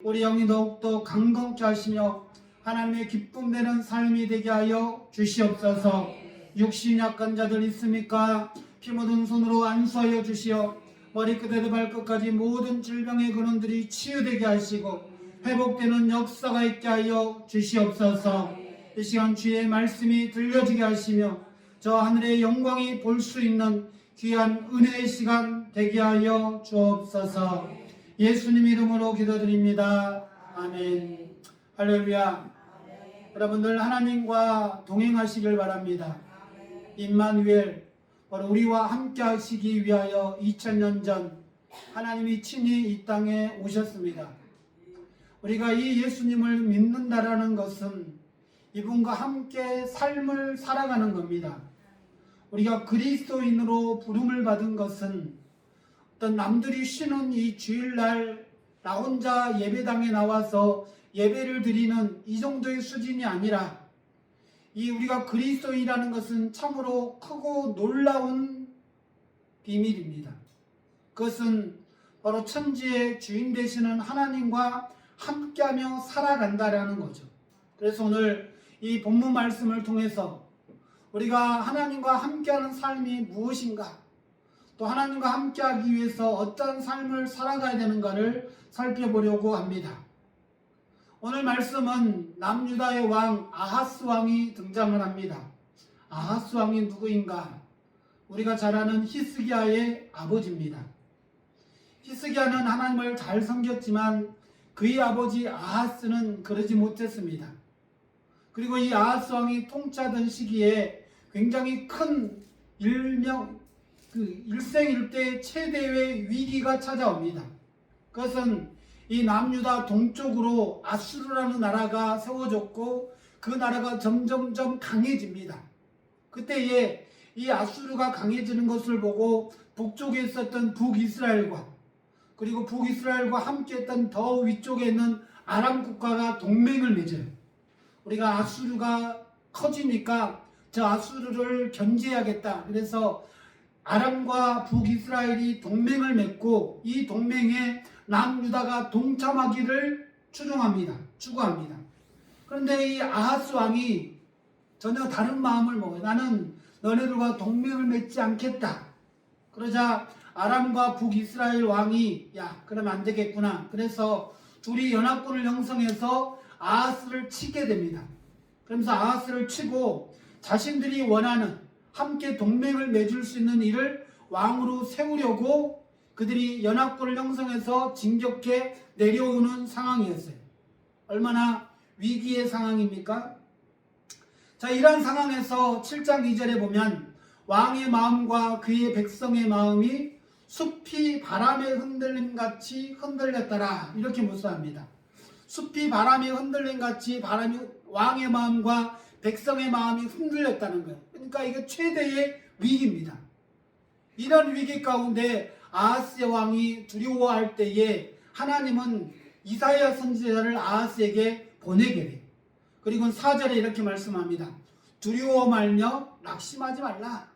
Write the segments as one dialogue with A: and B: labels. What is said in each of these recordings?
A: 우리 영이 더욱더 강건케 하시며 하나님의 기쁨 되는 삶이 되게 하여 주시옵소서. 육신 약한 자들 있습니까? 피 묻은 손으로 안수하여 주시어 머리끝에서 발끝까지 모든 질병의 근원들이 치유되게 하시고 회복되는 역사가 있게 하여 주시옵소서. 이 시간 주의 말씀이 들려지게 하시며 저 하늘의 영광이 볼 수 있는 귀한 은혜의 시간 되게 하여 주옵소서. 예수님 이름으로 기도드립니다. 아멘. 할렐루야. 여러분들 하나님과 동행하시길 바랍니다. 임마누엘, 바로 우리와 함께 하시기 위하여 2000년 전 하나님이 친히 이 땅에 오셨습니다. 우리가 이 예수님을 믿는다라는 것은 이분과 함께 삶을 살아가는 겁니다. 우리가 그리스도인으로 부름을 받은 것은 어떤 남들이 쉬는 이 주일날 나 혼자 예배당에 나와서 예배를 드리는 이 정도의 수준이 아니라 이 우리가 그리스도인이라는 것은 참으로 크고 놀라운 비밀입니다. 그것은 바로 천지의 주인 되시는 하나님과 함께하며 살아간다라는 거죠. 그래서 오늘 이 본문 말씀을 통해서 우리가 하나님과 함께하는 삶이 무엇인가, 또 하나님과 함께하기 위해서 어떤 삶을 살아가야 되는가를 살펴보려고 합니다. 오늘 말씀은 남유다의 왕 아하스 왕이 등장을 합니다. 아하스 왕이 누구인가? 우리가 잘 아는 히스기야의 아버지입니다. 히스기야는 하나님을 잘 섬겼지만 그의 아버지 아하스는 그러지 못했습니다. 그리고 이 아하스 왕이 통치하던 시기에 굉장히 큰 일생일대 최대의 위기가 찾아옵니다. 그것은 이 남유다 동쪽으로 아수르라는 나라가 세워졌고 그 나라가 점점점 강해집니다. 그때에 이 아수르가 강해지는 것을 보고 북쪽에 있었던 북이스라엘과 그리고 북이스라엘과 함께했던 더 위쪽에 있는 아람 국가가 동맹을 맺어요. 우리가 아수르가 커지니까 저 아수르를 견제해야겠다. 그래서 아람과 북이스라엘이 동맹을 맺고 이 동맹에 남유다가 동참하기를 추구합니다. 그런데 이 아하스 왕이 전혀 다른 마음을 먹어요. 나는 너네들과 동맹을 맺지 않겠다. 그러자 아람과 북이스라엘 왕이 그러면 안 되겠구나. 그래서 둘이 연합군을 형성해서 아하스를 치게 됩니다. 그러면서 아하스를 치고 자신들이 원하는 함께 동맹을 맺을 수 있는 이를 왕으로 세우려고 그들이 연합군을 형성해서 진격해 내려오는 상황이었어요. 얼마나 위기의 상황입니까? 자, 이러한 상황에서 7장 2절에 보면 왕의 마음과 그의 백성의 마음이 숲이 바람에 흔들림같이 흔들렸더라. 이렇게 묘사합니다. 숲이 바람에 흔들림같이 왕의 마음과 백성의 마음이 흔들렸다는 거예요. 그러니까 이게 최대의 위기입니다. 이런 위기 가운데 아하스 왕이 두려워할 때에 하나님은 이사야 선지자를 아하스에게 보내게 돼요. 그리고 4절에 이렇게 말씀합니다. 두려워 말며 낙심하지 말라.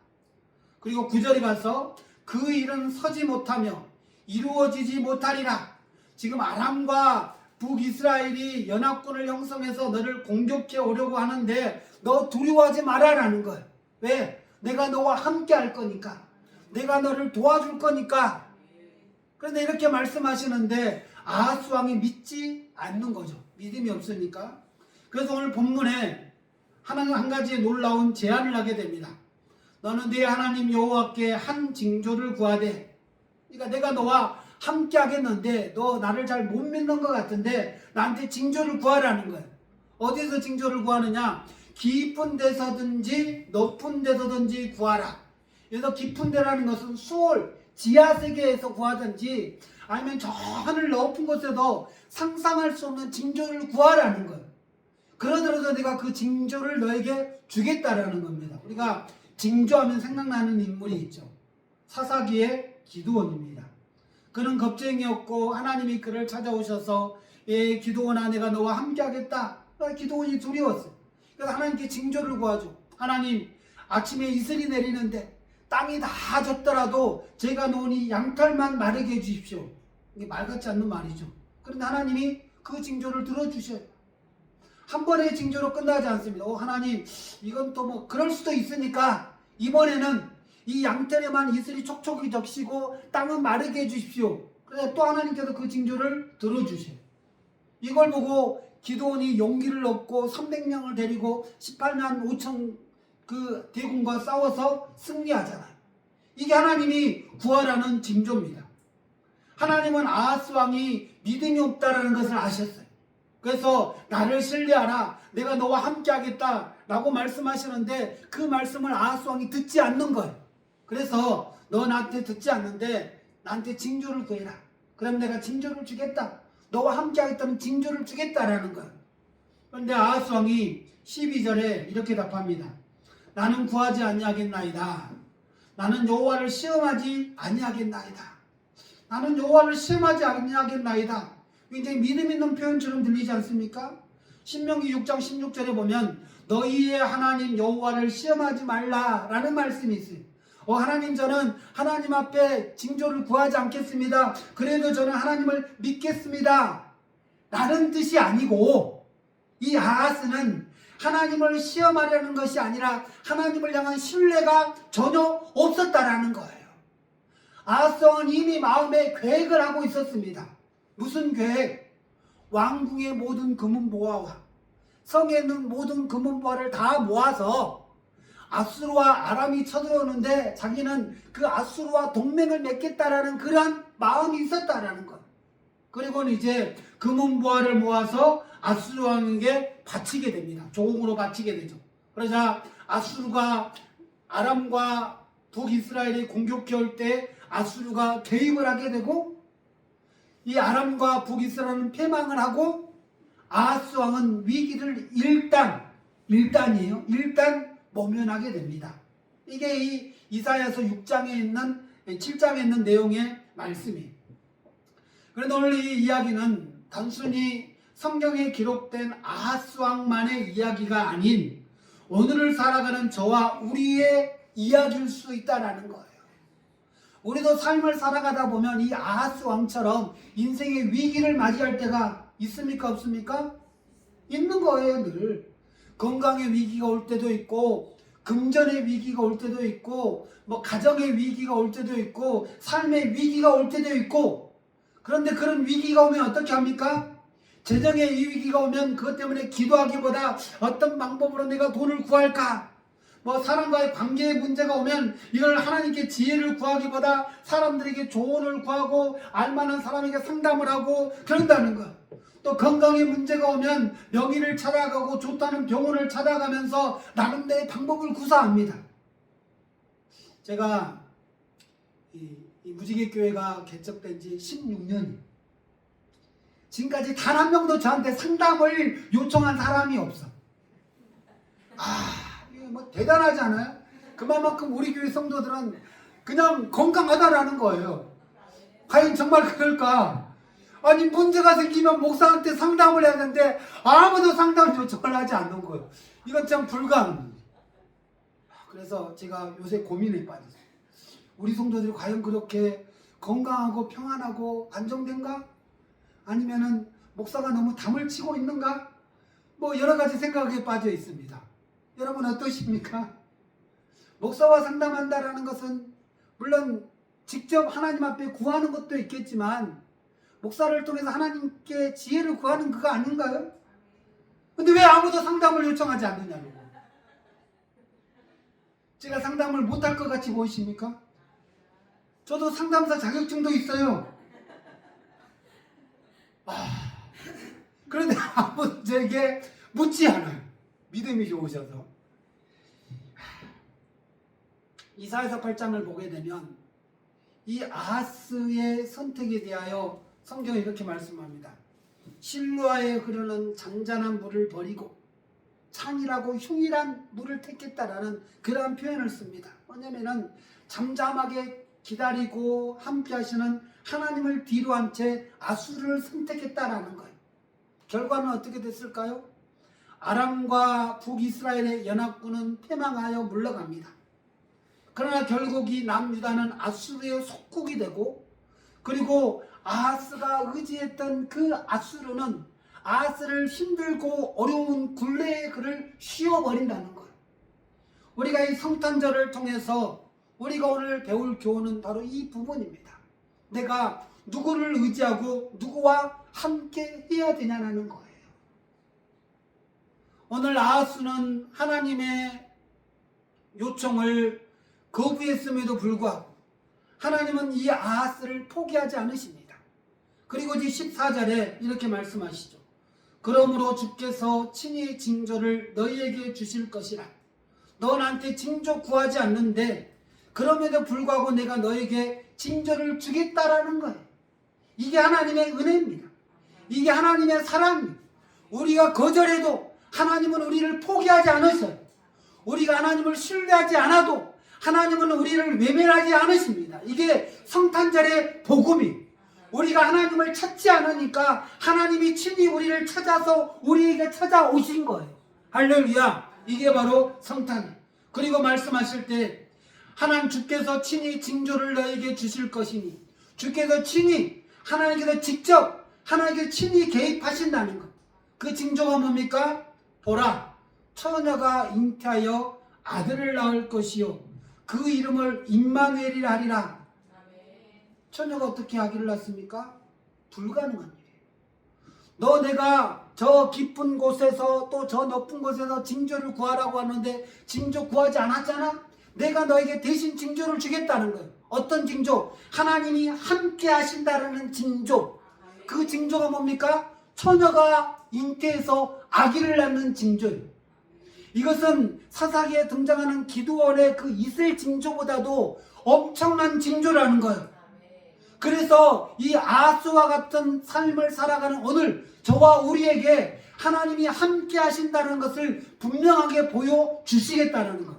A: 그리고 9절에 가서 그 일은 서지 못하며 이루어지지 못하리라. 지금 아람과 북이스라엘이 연합군을 형성해서 너를 공격해 오려고 하는데 너 두려워하지 말아라는 거예요. 왜? 내가 너와 함께 할 거니까. 내가 너를 도와줄 거니까. 그런데 이렇게 말씀하시는데 아하스 왕이 믿지 않는 거죠. 믿음이 없으니까. 그래서 오늘 본문에 한 가지 놀라운 제안을 하게 됩니다. 너는 네 하나님 여호와께 한 징조를 구하되, 그러니까 내가 너와 함께 하겠는데 너 나를 잘 못 믿는 것 같은데 나한테 징조를 구하라는 거예요. 어디서 징조를 구하느냐? 깊은 데서든지 높은 데서든지 구하라. 그래서 깊은 데라는 것은 수월, 지하세계에서 구하든지 아니면 저 하늘 높은 곳에도 상상할 수 없는 징조를 구하라는 거예요. 그러더라도 내가 그 징조를 너에게 주겠다라는 겁니다. 우리가 징조하면 생각나는 인물이 있죠. 사사기의 기드온입니다. 그는 겁쟁이였고 하나님이 그를 찾아오셔서 기드온아 내가 너와 함께 하겠다. 기드온이 두려웠어요. 그래서 하나님께 징조를 구하죠. 하나님 아침에 이슬이 내리는데 땅이 다 젖더라도 제가 놓은 이 양털만 마르게 해주십시오. 이게 말 같지 않는 말이죠. 그런데 하나님이 그 징조를 들어주셔요. 한 번의 징조로 끝나지 않습니다. 하나님, 이건 또 뭐 그럴 수도 있으니까 이번에는 이 양털에만 이슬이 촉촉히 적시고 땅은 마르게 해주십시오. 그래서 또 하나님께서 그 징조를 들어주셔요. 이걸 보고 기드온이 용기를 얻고 300명을 데리고 18만 5천 그 대군과 싸워서 승리하잖아요. 이게 하나님이 구하라는 징조입니다. 하나님은 아하스 왕이 믿음이 없다라는 것을 아셨어요. 그래서 나를 신뢰하라, 내가 너와 함께 하겠다 라고 말씀하시는데 그 말씀을 아하스 왕이 듣지 않는 거예요. 그래서 너 나한테 듣지 않는데 나한테 징조를 구해라. 그럼 내가 징조를 주겠다. 너와 함께 하겠다는 징조를 주겠다라는 거예요. 그런데 아하스 왕이 12절에 이렇게 답합니다. 나는 구하지 아니하겠나이다. 나는 여호와를 시험하지 아니하겠나이다. 나는 여호와를 시험하지 아니하겠나이다. 굉장히 믿음 있는 표현처럼 들리지 않습니까? 신명기 6장 16절에 보면 너희의 하나님 여호와를 시험하지 말라라는 말씀이 있어요. 하나님, 저는 하나님 앞에 징조를 구하지 않겠습니다. 그래도 저는 하나님을 믿겠습니다 라는 뜻이 아니고, 이 아하스는 하나님을 시험하려는 것이 아니라 하나님을 향한 신뢰가 전혀 없었다라는 거예요. 아하스 왕은 이미 마음에 계획을 하고 있었습니다. 무슨 계획? 왕궁의 모든 금은보화와 성에 있는 모든 금은보화를 다 모아서 아수르와 아람이 쳐들어오는데 자기는 그 아수르와 동맹을 맺겠다라는 그런 마음이 있었다라는 것. 그리고는 이제 금은보화를 모아서 아수르 왕에게 바치게 됩니다. 조공으로 바치게 되죠. 그러자 아수르가 아람과 북이스라엘이 공격해 올 때 아수르가 개입을 하게 되고, 이 아람과 북이스라엘은 패망을 하고 아하스 왕은 위기를 일단 모면하게 됩니다. 이게 이 이사야서 6장에 있는 7장에 있는 내용의 말씀이에요. 그런데 오늘 이 이야기는 단순히 성경에 기록된 아하스 왕만의 이야기가 아닌 오늘을 살아가는 저와 우리의 이야기일 수 있다라는 거예요. 우리도 삶을 살아가다 보면 이 아하스 왕처럼 인생의 위기를 맞이할 때가 있습니까? 없습니까? 있는 거예요. 늘 건강의 위기가 올 때도 있고, 금전의 위기가 올 때도 있고, 가정의 위기가 올 때도 있고, 삶의 위기가 올 때도 있고. 그런데 그런 위기가 오면 어떻게 합니까? 재정의 위기가 오면 그것 때문에 기도하기보다 어떤 방법으로 내가 돈을 구할까? 사람과의 관계의 문제가 오면 이걸 하나님께 지혜를 구하기보다 사람들에게 조언을 구하고 알만한 사람에게 상담을 하고 그런다는 것. 또 건강의 문제가 오면 명의를 찾아가고 좋다는 병원을 찾아가면서 나름대로의 방법을 구사합니다. 제가 이 무지개교회가 개척된 지 16년이에요. 지금까지 단 한 명도 저한테 상담을 요청한 사람이 없어. 이거 대단하지 않아요? 그만큼 우리 교회 성도들은 그냥 건강하다라는 거예요. 과연 정말 그럴까? 아니, 문제가 생기면 목사한테 상담을 해야 하는데 아무도 상담 요청을 하지 않는 거예요. 이건 참 불가능해요. 그래서 제가 요새 고민에 빠졌어요. 우리 성도들이 과연 그렇게 건강하고 평안하고 안정된가? 아니면은 목사가 너무 담을 치고 있는가? 여러 가지 생각에 빠져 있습니다. 여러분 어떠십니까? 목사와 상담한다라는 것은 물론 직접 하나님 앞에 구하는 것도 있겠지만 목사를 통해서 하나님께 지혜를 구하는 그거 아닌가요? 근데 왜 아무도 상담을 요청하지 않느냐고. 제가 상담을 못할 것 같이 보이십니까? 저도 상담사 자격증도 있어요. 그런데 아무도 저에게 묻지 않아요. 믿음이 좋으셔서. 이사야서 8장을 보게 되면 이 아하스의 선택에 대하여 성경이 이렇게 말씀합니다. 실로아에 흐르는 잔잔한 물을 버리고 찬이라고 흉일한 물을 택했다라는 그러한 표현을 씁니다. 왜냐하면 잠잠하게 기다리고 함께 하시는 하나님을 뒤로 한 채 아수르를 선택했다라는 거예요. 결과는 어떻게 됐을까요? 아람과 북이스라엘의 연합군은 패망하여 물러갑니다. 그러나 결국 이 남유다는 아수르의 속국이 되고, 그리고 아하스가 의지했던 그 아수르는 아하스를 힘들고 어려운 굴레의 그를 씌워버린다는 거예요. 우리가 이 성탄절을 통해서 우리가 오늘 배울 교훈은 바로 이 부분입니다. 내가 누구를 의지하고 누구와 함께 해야 되냐는 거예요. 오늘 아하스는 하나님의 요청을 거부했음에도 불구하고 하나님은 이 아하스를 포기하지 않으십니다. 그리고 이제 14절에 이렇게 말씀하시죠. 그러므로 주께서 친히 징조를 너희에게 주실 것이라. 너 나한테 징조 구하지 않는데 그럼에도 불구하고 내가 너에게 징조를 주겠다라는 거예요. 이게 하나님의 은혜입니다. 이게 하나님의 사랑입니다. 우리가 거절해도 하나님은 우리를 포기하지 않으셔요. 우리가 하나님을 신뢰하지 않아도 하나님은 우리를 외면하지 않으십니다. 이게 성탄절의 복음이. 우리가 하나님을 찾지 않으니까 하나님이 친히 우리를 찾아서 우리에게 찾아오신 거예요. 할렐루야. 이게 바로 성탄. 그리고 말씀하실 때 하나님 주께서 친히 징조를 너에게 주실 것이니, 주께서 친히 하나님께서 직접 하나님께서 친히 개입하신다는 것. 그 징조가 뭡니까? 보라, 처녀가 잉태하여 아들을 낳을 것이요 그 이름을 임마누엘이라 하리라. 처녀가 어떻게 아기를 낳습니까? 불가능한 일이에요. 너 내가 저 깊은 곳에서 또 저 높은 곳에서 징조를 구하라고 하는데 징조 구하지 않았잖아? 내가 너에게 대신 징조를 주겠다는 거예요. 어떤 징조? 하나님이 함께 하신다는 징조. 그 징조가 뭡니까? 처녀가 잉태해서 아기를 낳는 징조예요. 이것은 사사기에 등장하는 기드온의 그 이슬 징조보다도 엄청난 징조라는 거예요. 그래서 이 아하스와 같은 삶을 살아가는 오늘 저와 우리에게 하나님이 함께 하신다는 것을 분명하게 보여주시겠다는 것.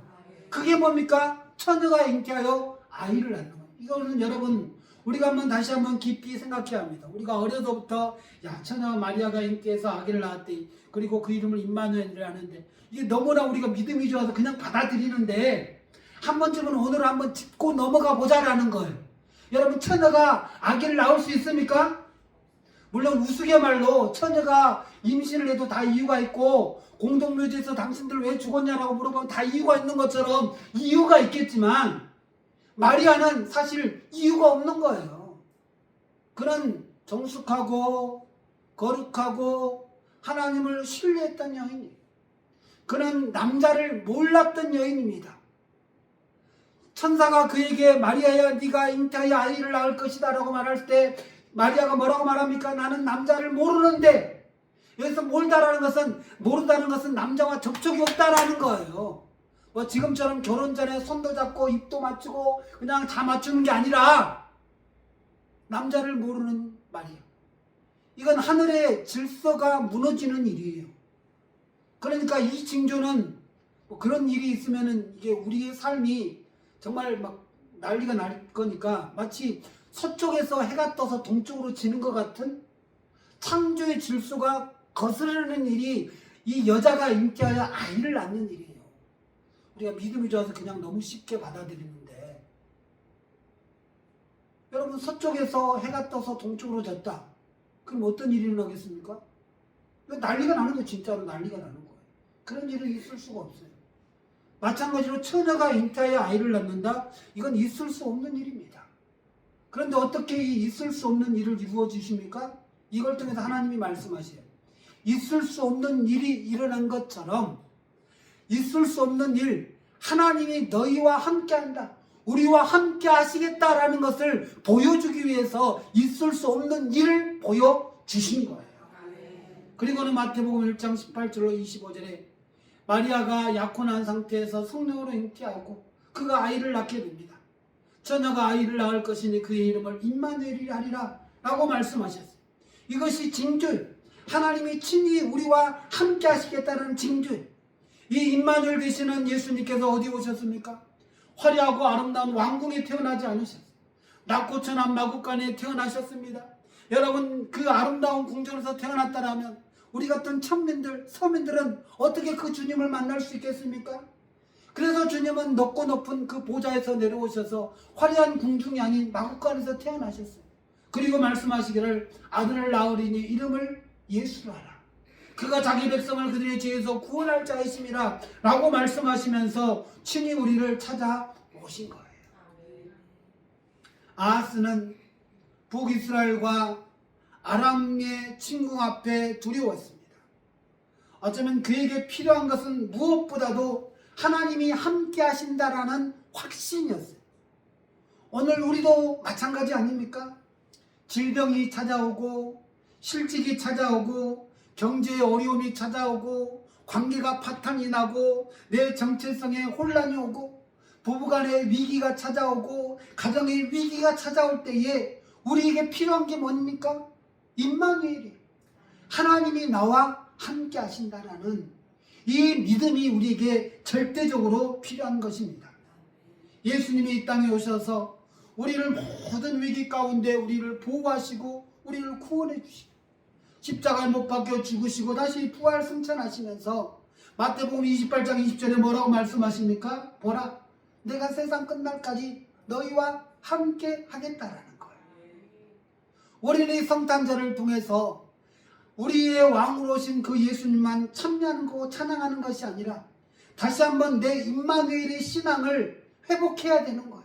A: 그게 뭡니까? 처녀가 잉태하여 아이를 낳는 것. 이거는 여러분 우리가 다시 한번 깊이 생각해야 합니다. 우리가 어려서부터 처녀 마리아가 잉태해서 아기를 낳았대. 그리고 그 이름을 임마누엘이라 하는데 이게 너무나 우리가 믿음이 좋아서 그냥 받아들이는데 한 번쯤은 오늘 한번 짚고 넘어가 보자라는 거예요. 여러분 처녀가 아기를 낳을 수 있습니까? 물론 우스갯말로 처녀가 임신을 해도 다 이유가 있고 공동묘지에서 당신들 왜 죽었냐라고 물어보면 다 이유가 있는 것처럼 이유가 있겠지만 마리아는 사실 이유가 없는 거예요. 그는 정숙하고 거룩하고 하나님을 신뢰했던 여인이에요. 그는 남자를 몰랐던 여인입니다. 천사가 그에게 마리아야 네가 잉태하여 아이를 낳을 것이다 라고 말할 때 마리아가 뭐라고 말합니까? 나는 남자를 모르는데. 여기서 모른다는 것은 남자와 접촉이 없다라는 거예요. 뭐 지금처럼 결혼 전에 손도 잡고 입도 맞추고 그냥 다 맞추는 게 아니라 남자를 모르는 마리아. 이건 하늘의 질서가 무너지는 일이에요. 그러니까 이 징조는 뭐 그런 일이 있으면은 이게 우리의 삶이 정말 막 난리가 날 거니까 마치 서쪽에서 해가 떠서 동쪽으로 지는 것 같은 창조의 질서가 거스르는 일이 이 여자가 잉태하여 아이를 낳는 일이에요. 우리가 믿음이 좋아서 그냥 너무 쉽게 받아들이는데 여러분 서쪽에서 해가 떠서 동쪽으로 졌다. 그럼 어떤 일이 일어나겠습니까? 난리가 나는 거예요. 진짜로 난리가 나는 거예요. 그런 일이 있을 수가 없어요. 마찬가지로 처녀가 잉태하여 아이를 낳는다. 이건 있을 수 없는 일입니다. 그런데 어떻게 이 있을 수 없는 일을 이루어 주십니까? 이걸 통해서 하나님이 말씀하세요. 있을 수 없는 일이 일어난 것처럼 있을 수 없는 일, 하나님이 너희와 함께한다. 우리와 함께 하시겠다라는 것을 보여주기 위해서 있을 수 없는 일을 보여주신 거예요. 그리고는 마태복음 1장 18절로 25절에 마리아가 약혼한 상태에서 성령으로 잉태하고 그가 아이를 낳게 됩니다. 처녀가 아이를 낳을 것이니 그의 이름을 임마누엘이라 하리라 라고 말씀하셨어요. 이것이 징조예요. 하나님이 친히 우리와 함께 하시겠다는 징조예요. 이 임마누엘 되시는 예수님께서 어디 오셨습니까? 화려하고 아름다운 왕궁에 태어나지 않으셨어요. 낮고 천한 마구간에 태어나셨습니다. 여러분 그 아름다운 궁전에서 태어났다라면 우리 같은 천민들, 서민들은 어떻게 그 주님을 만날 수 있겠습니까? 그래서 주님은 높고 높은 그 보좌에서 내려오셔서 화려한 궁중이 아닌 마구간에서 태어나셨어요. 그리고 말씀하시기를 아들을 낳으리니 이름을 예수라 하라. 그가 자기 백성을 그들의 죄에서 구원할 자이심이라 라고 말씀하시면서 친히 우리를 찾아오신 거예요. 아하스는 북이스라엘과 아람의 침공 앞에 두려웠습니다. 어쩌면 그에게 필요한 것은 무엇보다도 하나님이 함께 하신다라는 확신이었어요. 오늘 우리도 마찬가지 아닙니까? 질병이 찾아오고 실직이 찾아오고 경제의 어려움이 찾아오고 관계가 파탄이 나고 내 정체성에 혼란이 오고 부부간의 위기가 찾아오고 가정의 위기가 찾아올 때에 우리에게 필요한 게 뭡니까? 임마누엘이 하나님이 나와 함께 하신다라는 이 믿음이 우리에게 절대적으로 필요한 것입니다. 예수님이 이 땅에 오셔서 우리를 모든 위기 가운데 우리를 보호하시고 우리를 구원해 주시고 십자가에 못 박혀 죽으시고 다시 부활 승천하시면서 마태복음 28장 20절에 뭐라고 말씀하십니까? 보라, 내가 세상 끝날까지 너희와 함께 하겠다라는 거예요. 우리는 이 성탄절을 통해서 우리의 왕으로 오신 그 예수님만 참여하는 거고 찬양하는 것이 아니라 다시 한번 내 임마누엘의 신앙을 회복해야 되는 거예요.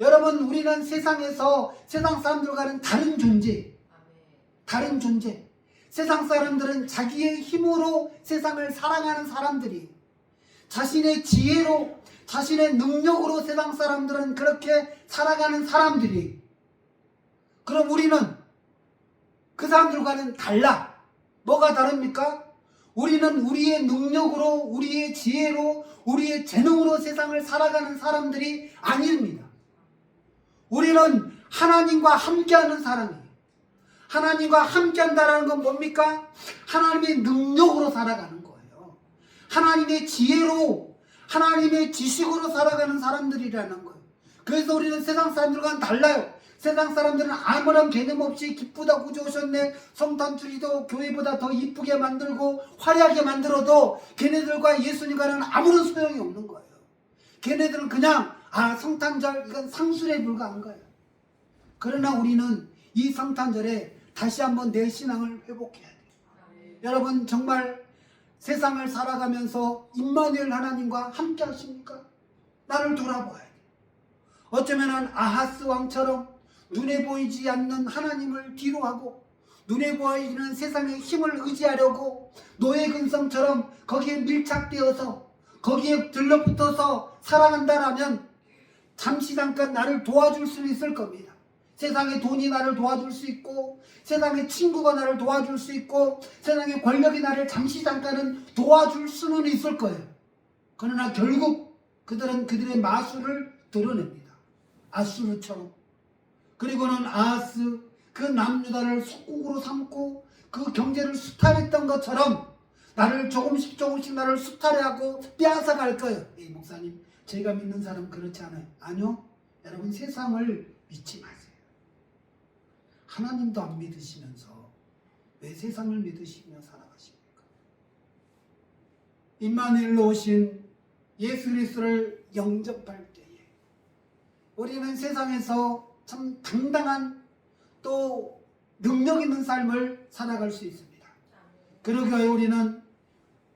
A: 여러분, 우리는 세상에서 세상 사람들과는 다른 존재, 세상 사람들은 자기의 힘으로 세상을 살아가는 사람들이, 자신의 지혜로 자신의 능력으로 세상 사람들은 그렇게 살아가는 사람들이, 그럼 우리는 그 사람들과는 달라. 뭐가 다릅니까? 우리는 우리의 능력으로 우리의 지혜로 우리의 재능으로 세상을 살아가는 사람들이 아닙니다. 우리는 하나님과 함께하는 사람이에요. 하나님과 함께한다는 건 뭡니까? 하나님의 능력으로 살아가는 거예요. 하나님의 지혜로 하나님의 지식으로 살아가는 사람들이라는 거예요. 그래서 우리는 세상 사람들과는 달라요. 세상 사람들은 아무런 개념 없이 기쁘다 구주 오셨네, 성탄주리도 교회보다 더 이쁘게 만들고 화려하게 만들어도 걔네들과 예수님과는 아무런 소용이 없는 거예요. 걔네들은 그냥 성탄절 이건 상술에 불과한 거예요. 그러나 우리는 이 성탄절에 다시 한번 내 신앙을 회복해야 돼요. 여러분, 정말 세상을 살아가면서 임마누엘 하나님과 함께 하십니까? 나를 돌아봐야 돼요. 어쩌면 아하스 왕처럼 눈에 보이지 않는 하나님을 뒤로하고 눈에 보이는 세상의 힘을 의지하려고 노예 근성처럼 거기에 밀착되어서 거기에 들러붙어서 살아간다라면 잠시 잠깐 나를 도와줄 수 있을 겁니다. 세상의 돈이 나를 도와줄 수 있고 세상의 친구가 나를 도와줄 수 있고 세상의 권력이 나를 잠시 잠깐은 도와줄 수는 있을 거예요. 그러나 결국 그들은 그들의 마술을 드러냅니다. 아수르처럼. 그리고는 아하스 그 남유다를 속국으로 삼고 그 경제를 수탈했던 것처럼 나를 조금씩 나를 수탈하고 빼앗아 갈 거예요. 목사님, 제가 믿는 사람 그렇지 않아요. 아니요. 여러분, 세상을 믿지 마세요. 하나님도 안 믿으시면서 왜 세상을 믿으시며 살아가십니까? 임마누엘로 오신 예수 그리스도를 영접할 때에 우리는 세상에서 참 당당한 또 능력 있는 삶을 살아갈 수 있습니다. 그러기 위해 우리는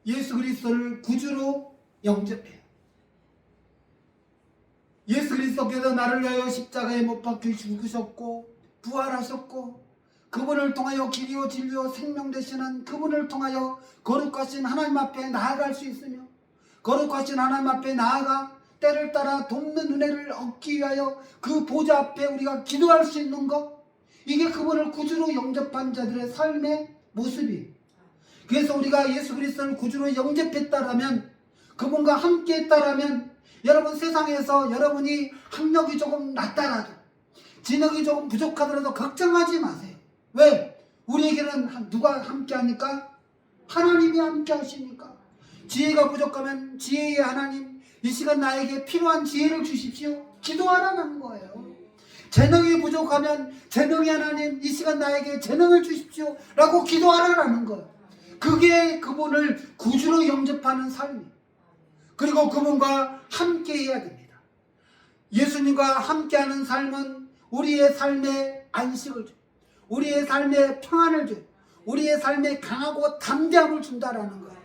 A: 예수 그리스도를 구주로 영접해요. 예수 그리스도께서 나를 위하여 십자가에 못 박혀 죽으셨고 부활하셨고 그분을 통하여 길이요 진리요 생명 되시는 그분을 통하여 거룩하신 하나님 앞에 나아갈 수 있으며 거룩하신 하나님 앞에 나아가 때를 따라 돕는 은혜를 얻기 위하여 그 보좌 앞에 우리가 기도할 수 있는 것, 이게 그분을 구주로 영접한 자들의 삶의 모습이에요. 그래서 우리가 예수 그리스도를 구주로 영접했다라면, 그분과 함께 했다라면, 여러분, 세상에서 여러분이 학력이 조금 낮다라도 지능이 조금 부족하더라도 걱정하지 마세요. 왜? 우리에게는 누가 함께 하니까? 하나님이 함께 하시니까. 지혜가 부족하면 지혜의 하나님, 이 시간 나에게 필요한 지혜를 주십시오. 기도하라는 거예요. 재능이 부족하면 재능의 하나님, 이 시간 나에게 재능을 주십시오 라고 기도하라는 거예요. 그게 그분을 구주로 영접하는 삶이에요. 그리고 그분과 함께 해야 됩니다. 예수님과 함께하는 삶은 우리의 삶에 안식을 줘요. 우리의 삶에 평안을 줘요. 우리의 삶에 강하고 담대함을 준다라는 거예요.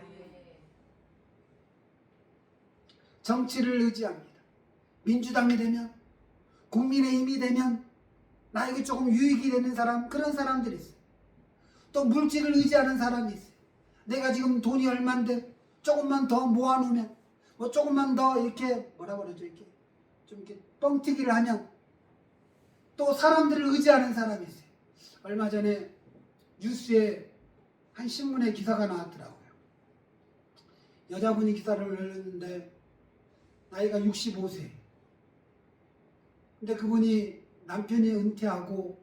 A: 정치를 의지합니다. 민주당이 되면, 국민의힘이 되면 나에게 조금 유익이 되는 사람, 그런 사람들이 있어요. 또 물질을 의지하는 사람이 있어요. 내가 지금 돈이 얼만데 조금만 더 모아놓으면, 뭐 조금만 더 이렇게 뭐라 그러죠, 이렇게 좀 이렇게 뻥튀기를 하면, 또 사람들을 의지하는 사람이 있어요. 얼마 전에 뉴스에 한 신문에 기사가 나왔더라고요. 여자분이 기사를 올렸는데 나이가 65세. 근데 그분이 남편이 은퇴하고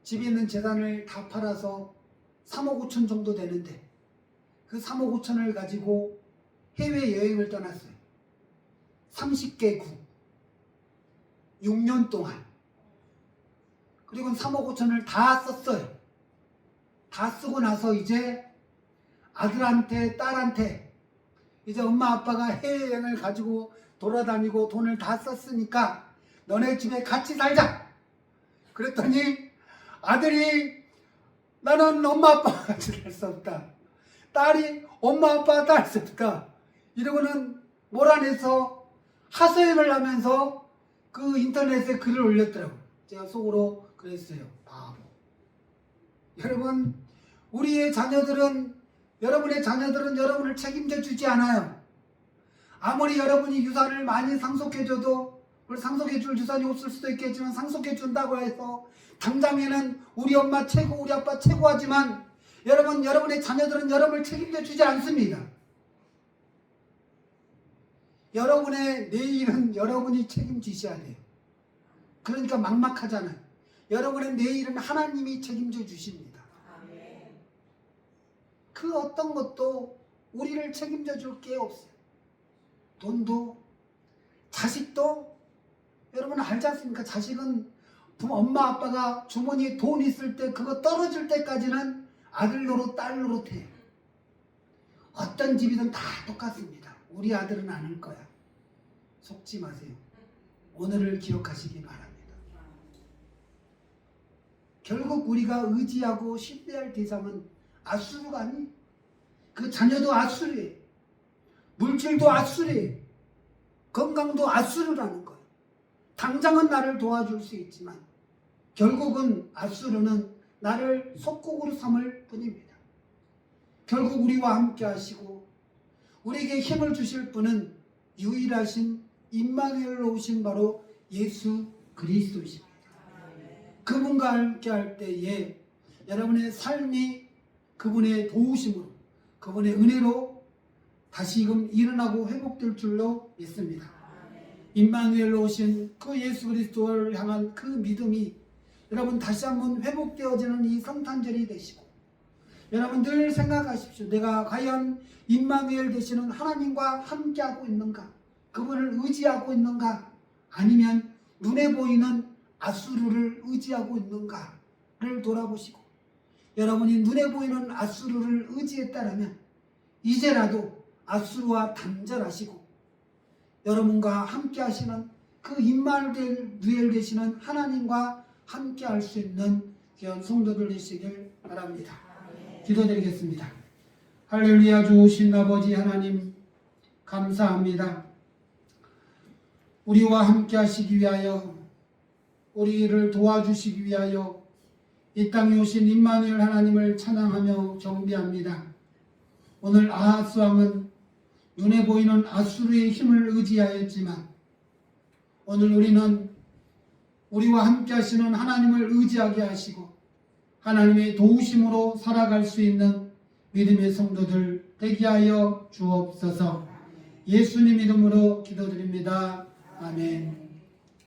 A: 집에 있는 재산을 다 팔아서 3억 5천 정도 되는데 그 3억 5천을 가지고 해외여행을 떠났어요. 30개국 6년 동안. 그리고 3억 5천을 다 썼어요. 다 쓰고 나서 이제 아들한테 딸한테 이제 엄마 아빠가 해외여행을 가지고 돌아다니고 돈을 다 썼으니까 너네 집에 같이 살자. 그랬더니 아들이 나는 엄마 아빠와 같이 살 수 없다. 딸이 엄마 아빠와 딸 수 없다. 이러고는 몰아내서 하소연을 하면서 그 인터넷에 글을 올렸더라고요. 제가 속으로 그랬어요. 바보. 여러분, 우리의 자녀들은, 여러분의 자녀들은 여러분을 책임져 주지 않아요. 아무리 여러분이 유산을 많이 상속해줘도, 물론 상속해줄 유산이 없을 수도 있겠지만 상속해준다고 해서 당장에는 우리 엄마 최고, 우리 아빠 최고하지만 여러분, 여러분의 자녀들은 여러분을 책임져 주지 않습니다. 여러분의 내일은 여러분이 책임지셔야 돼요. 그러니까 막막하잖아요. 여러분의 내일은 하나님이 책임져 주십니다. 그 어떤 것도 우리를 책임져 줄 게 없어요. 돈도, 자식도, 여러분 알지 않습니까? 자식은 엄마 아빠가 주머니에 돈 있을 때 그거 떨어질 때까지는 아들 노릇 딸 노릇해요. 어떤 집이든 다 똑같습니다. 우리 아들은 아닐 거야. 속지 마세요. 오늘을 기억하시기 바랍니다. 결국 우리가 의지하고 신뢰할 대상은 아수르가 아니에요. 그 자녀도 아수르예요. 물질도 아수르예요. 건강도 아수르라는 거예요. 당장은 나를 도와줄 수 있지만 결국은 아수르는 나를 속국으로 삼을 뿐입니다. 결국 우리와 함께 하시고 우리에게 힘을 주실 분은 유일하신 임마누엘로 오신 바로 예수 그리스도이십니다. 그분과 함께 할 때에 여러분의 삶이 그분의 도우심으로, 그분의 은혜로 다시금 일어나고 회복될 줄로 믿습니다. 임마누엘로 오신 그 예수 그리스도를 향한 그 믿음이 여러분 다시 한번 회복되어지는 이 성탄절이 되시고, 여러분 늘 생각하십시오. 내가 과연 임마누엘 되시는 하나님과 함께하고 있는가? 그분을 의지하고 있는가? 아니면 눈에 보이는 아수르를 의지하고 있는가를 돌아보시고, 여러분이 눈에 보이는 아수르를 의지했다면 이제라도 아수르와 단절하시고 여러분과 함께 하시는 그 임마누엘 되시는 하나님과 함께 할 수 있는 귀한 성도들 되시길 바랍니다. 기도드리겠습니다. 할렐루야. 좋으신 아버지 하나님 감사합니다. 우리와 함께 하시기 위하여, 우리를 도와주시기 위하여 이 땅에 오신 임마누엘 하나님을 찬양하며 경배합니다. 오늘 아하스 왕은 눈에 보이는 아수르의 힘을 의지하였지만 오늘 우리는 우리와 함께 하시는 하나님을 의지하게 하시고 하나님의 도우심으로 살아갈 수 있는 믿음의 성도들 되게 하여 주옵소서. 예수님 이름으로 기도드립니다. 아멘.